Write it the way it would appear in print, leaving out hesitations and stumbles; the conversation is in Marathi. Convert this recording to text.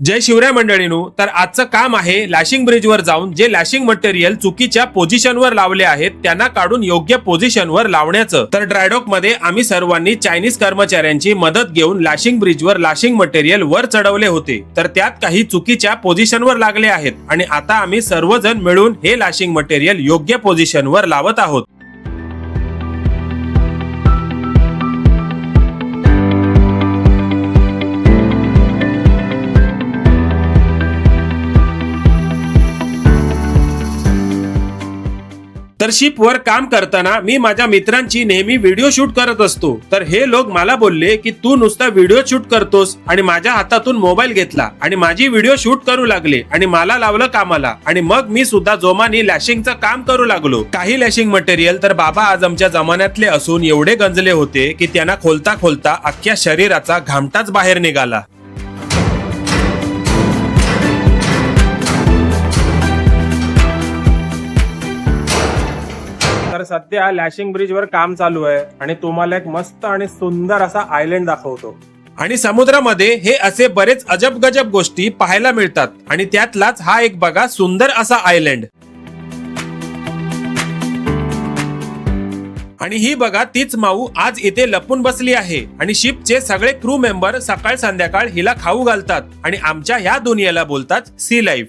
जय शिवराय मंडळींनो, तर आजचं काम आहे लॅशिंग ब्रिजवर जाऊन जे लॅशिंग मटेरियल चुकीच्या पोझिशनवर लावले आहेत त्यांना काढून योग्य पोझिशनवर लावण्याचं। तर ड्रायडॉक मध्ये आम्ही सर्वांनी चायनीज कर्मचाऱ्यांची मदत घेऊन लॅशिंग ब्रिजवर लॅशिंग मटेरियल वर चढवले होते, तर त्यात काही चुकीच्या पोझिशनवर लागले आहेत आणि आता आम्ही सर्वजण मिळून हे लॅशिंग मटेरियल योग्य पोझिशनवर लावत आहोत। तर शिप वर काम करताना मी माझ्या मित्रांची नेहमी व्हिडिओ शूट करत असतो, तर हे लोक मला बोलले की तू नुसता व्हिडिओ शूट करतोस, आणि माझ्या हातातून मोबाईल घेतला आणि माझी व्हिडिओ शूट करू लागले आणि मला लावलं कामाला, आणि मग मी सुद्धा जोमाने लॅशिंगचं काम करू लागलो। काही लॅशिंग मटेरियल तर बाबा आजमच्या जमान्यातले असून एवढे गंजले होते की त्यांना खोलता खोलता अख्ख्या शरीराचा घामटाच बाहेर निघाला। तर सध्या लॅशिंग ब्रिज वर काम चालू आहे आणि तुम्हाला एक मस्त आणि सुंदर असा आयलंड दाखवतो। आणि समुद्रामध्ये हे असे बरेच अजब गजब गोष्टी पाहायला मिळतात आणि त्यातलाच हा एक बघा सुंदर असा आयलंड। आणि ही बघा तीच माऊ आज इथे लपून बसली आहे आणि शिपचे सगळे क्रू मेंबर सकाळ संध्याकाळ हिला खाऊ घालतात आणि आमच्या ह्या दुनियेला बोलतात सी लाईफ।